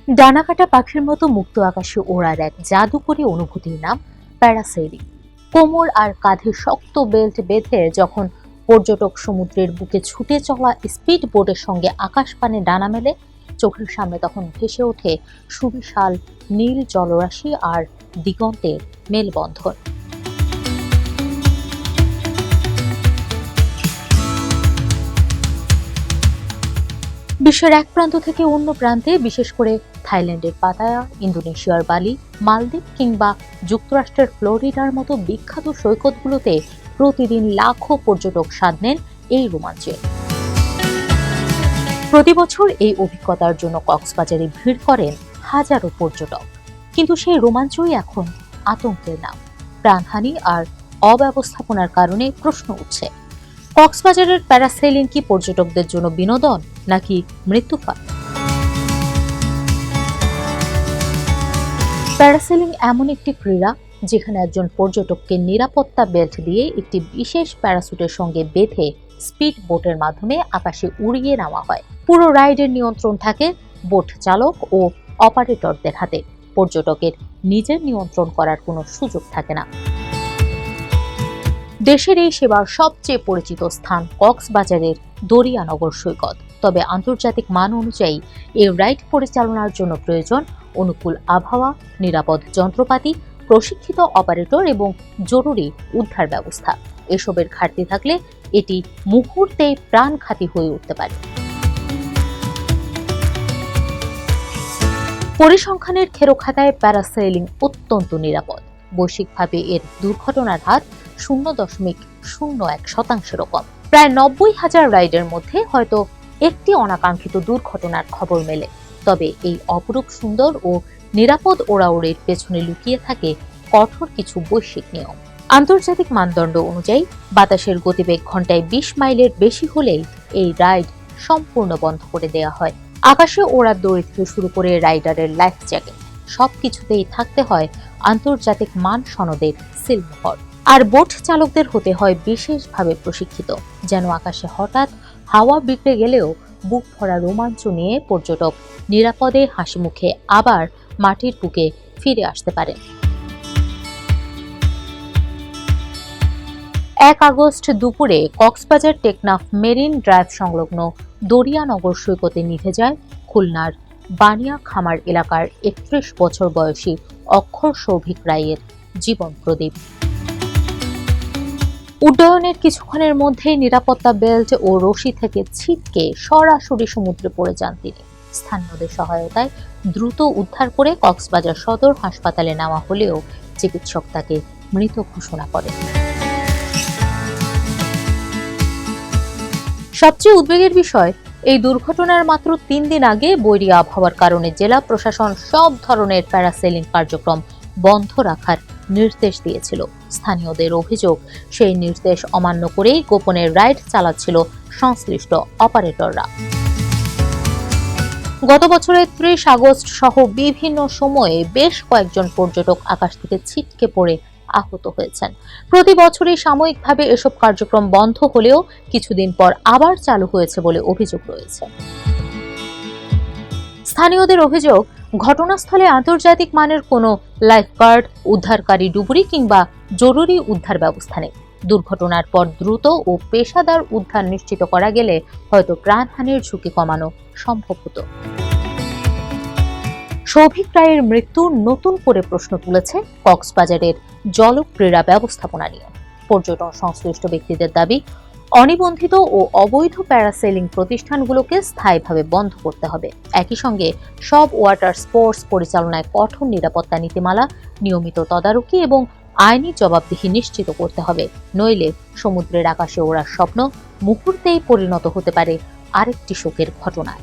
ডানাকাটা পাখির মতো মুক্ত আকাশে ওড়ার এক জাদুকরী অনুভূতির নাম প্যারাসেইলিং। কোমর আর কাঁধে শক্ত বেল্ট বেঁধে যখন পর্যটক সমুদ্রের বুকে ছুটে চলা স্পিড বোটের সঙ্গে আকাশপানে ডানা মেলে, চোখের সামনে তখন ভেসে ওঠে সুবিশাল নীল জলরাশি আর দিগন্তের মেলবন্ধন। বিশ্বের এক প্রান্ত থেকে অন্য প্রান্তে, বিশেষ করে থাইল্যান্ডের পাতায়া, ইন্দোনেশিয়ার বালি, মালদ্বীপ কিংবা যুক্তরাষ্ট্রের ফ্লোরিডার মতো বিখ্যাত সৈকতগুলোতে প্রতিদিন লাখো পর্যটক স্বাদ নেন এই রোমাঞ্চে। প্রতি বছর এই অভিজ্ঞতার জন্য কক্সবাজারে ভিড় করেন হাজারো পর্যটক, কিন্তু সেই রোমাঞ্চই এখন আতঙ্কের নাম। প্রাণহানি আর অব্যবস্থাপনার কারণে প্রশ্ন উঠছে, কক্সবাজারের প্যারাসেইলিং কি পর্যটকদের জন্য বিনোদন নাকি মৃত্যুফাঁদ? প্যারাসেইলিং এমন একটি ক্রীড়া যেখানে একজন পর্যটককে নিরাপত্তা বেল্ট দিয়ে একটি বিশেষ প্যারাসুটের সঙ্গে বেঁধে স্পিড বোটের মাধ্যমে আকাশে উড়িয়ে নেওয়া হয়। পুরো রাইডের নিয়ন্ত্রণ থাকে বোট চালক ও অপারেটরদের হাতে। পর্যটকের নিজের নিয়ন্ত্রণ করার কোনো সুযোগ থাকে না। দেশের এই সেবার সবচেয়ে পরিচিত স্থান কক্সবাজারের দরিয়ানগর সৈকত। তবে আন্তর্জাতিক মান অনুযায়ী এই রাইড পরিচালনার জন্য প্রয়োজন অনুকূল আবহাওয়া, নিরাপদ যন্ত্রপাতি, প্রশিক্ষিত অপারেটর এবং জরুরি উদ্ধার ব্যবস্থা। এসবের ঘাটতি থাকলে এটি মুহূর্তেই প্রাণঘাতী হয়ে উঠতে পারে। পরিসংখ্যানের খেরোখাতায় প্যারাসেইলিং অত্যন্ত নিরাপদ। বৈশ্বিকভাবে এর দুর্ঘটনার হার 0.01% কম। প্রায় 90,000 রাইডের মধ্যে হয়তো একটি অনাকাঙ্ক্ষিত দুর্ঘটনার খবর মেলে। তবে এই অপরূপ সুন্দর ও নিরাপদ ওড়াউড়ির পেছনে লুকিয়ে থাকে কঠোর কিছু বৈশ্বিক নিয়ম। আন্তর্জাতিক মানদণ্ড অনুযায়ী বাতাসের গতিবেগ ঘন্টায় 20 মাইলের বেশি হলেই এই রাইড সম্পূর্ণ বন্ধ করে দেওয়া হয়। আকাশে ওড়ার দড়ি থেকে শুরু করে রাইডারের লাইফ জ্যাকেট সবকিছুতেই থাকতে হয় আন্তর্জাতিক মান সনদের সিলমোহর। আর বোট চালকদের হতে হয় বিশেষভাবে প্রশিক্ষিত, যেন আকাশে হঠাৎ হাওয়া বিগড়ে গেলেও বুক ভরা রোমাঞ্চ নিয়ে পর্যটক নিরাপদে হাসি মুখে আবার মাটির বুকে ফিরে আসতে পারেন। 1 আগস্ট দুপুরে কক্সবাজার টেকনাফ মেরিন ড্রাইভ সংলগ্ন দরিয়ানগর সৈকতে নিভে যায় খুলনার বানিয়া খামার এলাকার 31 বছর বয়সী অক্ষর সৌভিক রায়ের জীবন প্রদীপ। উড্ডয়নের কিছুক্ষণের মধ্যেই নিরাপত্তা বেল্ট ও রশি থেকে ছিটকে সরাসরি সমুদ্রে পড়ে যান তিনি। স্থানীয়দের সহায়তায় দ্রুত উদ্ধার করে কক্সবাজার সদর হাসপাতালে নেওয়া হলেও চিকিৎসক তাকে মৃত ঘোষণা করেন। সবচেয়ে উদ্বেগের বিষয়, এই দুর্ঘটনার মাত্র 3 দিন আগে বৈরী আবহাওয়ার কারণে জেলা প্রশাসন সব ধরনের প্যারাসেইলিং কার্যক্রম বন্ধ রাখার নির্দেশ দিয়েছিল। স্থানীয়দের অভিযোগ, সেই নির্দেশ অমান্য করেই গোপনে রাইড চালাচ্ছিল সংশ্লিষ্ট অপারেটররা। গত বছরের 30 আগস্ট সহ বিভিন্ন সময়ে বেশ কয়েকজন পর্যটক আকাশ থেকে ছিটকে পড়ে আহত হয়েছেন। প্রতি বছরই সাময়িকভাবে এসব কার্যক্রম বন্ধ হলেও কিছুদিন পর আবার চালু হয়েছে বলে অভিযোগ রয়েছে। স্থানীয়দের অভিযোগ, ঘটনাস্থলে আন্তর্জাতিক মানের কোনো লাইফগার্ড, উদ্ধারকারী ডুবুরি কিংবা জরুরি উদ্ধার ব্যবস্থা নেই। দুর্ঘটনার পর দ্রুত ও পেশাদার উদ্ধার নিশ্চিত করা গেলে হয়তো প্রাণহানির ঝুঁকি কমানো সম্ভব হতো। সৌভিক রায়ের মৃত্যু নতুন করে প্রশ্ন তুলেছে কক্সবাজারের জলক্রীড়া ব্যবস্থাপনা নিয়ে। পর্যটন সংশ্লিষ্ট ব্যক্তিদের দাবি, অনিবন্ধিত ও অবৈধ প্যারাসেইলিং প্রতিষ্ঠানগুলোকে স্থায়ীভাবে বন্ধ করতে হবে। একই সঙ্গে সব ওয়াটার স্পোর্টস পরিচালনায় কঠোর নিরাপত্তা নীতিমালা, নিয়মিত তদারকি এবং আইনি জবাবদিহি নিশ্চিত করতে হবে। নইলে সমুদ্রের আকাশে ওড়ার স্বপ্ন মুহূর্তেই পরিণত হতে পারে আরেকটি শোকের ঘটনায়।